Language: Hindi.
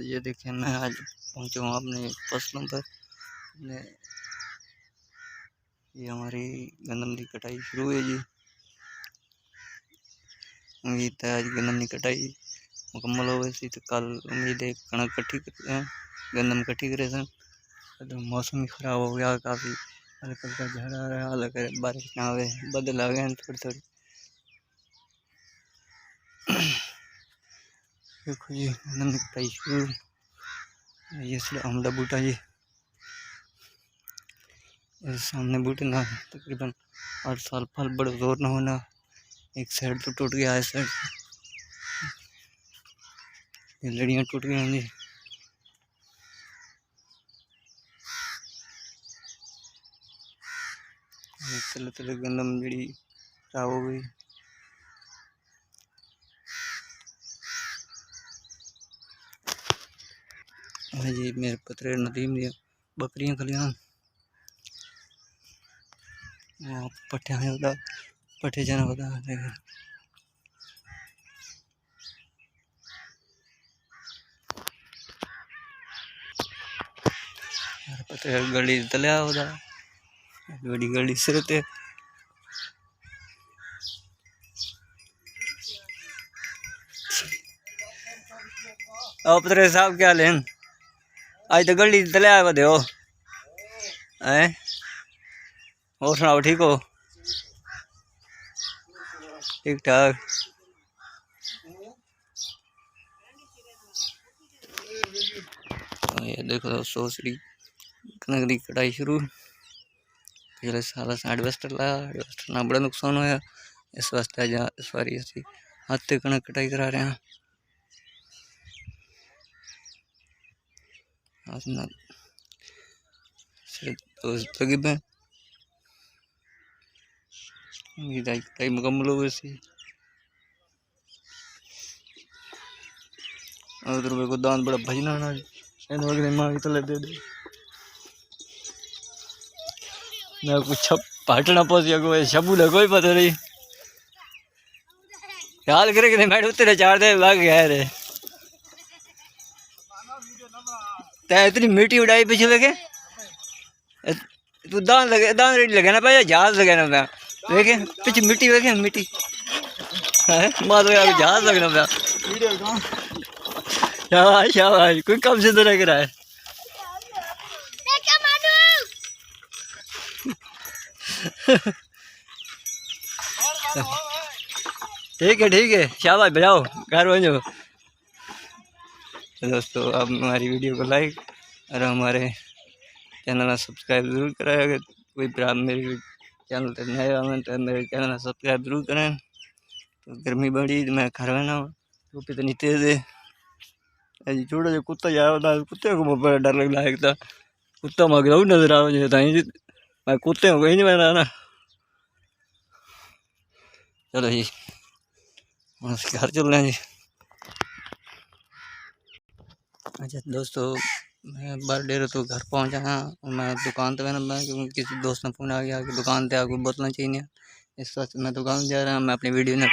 ये देखिए मैं आज पहुंचा हूँ अपने फसलों पर। ये हमारी गंदम की कटाई शुरू है जी। उम्मीद है आज गंदम की कटाई मुकम्मल हो गई तो कल उम्मीद है कणक कट्ठी गंदम कट्ठी करे सन। तो मौसम ही खराब हो गया काफ़ी, हल्का हल्का झड़ आ रहा है, हल्का बारिश ना आवे, बदल आ गए थोड़ी थोड़ी। देखो जी गंदम की कटाई शुरू। ये आमदा बूटा जी, सामने बूटे ना तकरीबन 8 साल फल बड़ा जोर ना होना। एक साइड तो टूट गया, इस साइड लड़ियाँ टूट गई जी। तले तले गंदम जड़ी खराब हो गई। जी मेरे पतरे नदीम दिया बकरियां खलियां पट्ठे होता पट्ठे जाना होता पतरे गली तलिया होता बड़ी गली सिरते। पतरे साहब क्या लेन आज तो गली तलिया बदे हो हैं, और सुनाओ ठीक हो? ठीक ठाक। ये देखो सोसड़ी कनक की कटाई शुरू। पिछले साल एडवेस्टर लाया, एडवेस्टर ना बड़ा नुकसान होया, इस वास्ते अज इस बारी असी हाथ से कनक कटाई करा रहे हैं। तकरीबन कटाई मुकम्मल हो गई सी। उधर मेरे को दान बड़ा भजना ना माँ की तले दे दे मैं कुछ पाटना पहुंच गया कोई शबू लगा कोई पता नहीं याद करे कि मैं उतरे 4 दिन लग गया रे। इतनी मिट्टी उड़ाई पीछे देखे तू दान रेडी लगे ना भाई जहाज लगे ना मैं देखे पीछे मिट्टी देखे मिट्टी माँ तो जहाज लगना मैं। शाबाश शाबाश कोई कम से तो लग रहा है। ठीक है शाबाश बजाओ घर बनो। दोस्तों आप हमारी वीडियो को लाइक और हमारे चैनल में सब्सक्राइब जरूर कराएं। अगर कोई आप मेरे चैनल पर नए आए तो मेरे चैनल में सब्सक्राइब जरूर करें। तो गर्मी बड़ी मैं घर में ना धूप इतनी तेज़ है। अजी छोटा जो कुत्ता जाया होता कुत्ते को बड़ा डर लग रहा है। कुत्ता मग रहा नजर आ मैं कुत्ते को कहीं नहीं बना ना। चलो जी घर चल रहे हैं जी। अच्छा दोस्तों मैं बार डेर तो घर पहुंचा और मैं दुकान तो मैं क्योंकि किसी दोस्त ने फ़ोन आ गया कि दुकान पे आगे बोतल चाहिए, इस वक्त मैं दुकान जा रहा हूँ। मैं अपनी वीडियो ने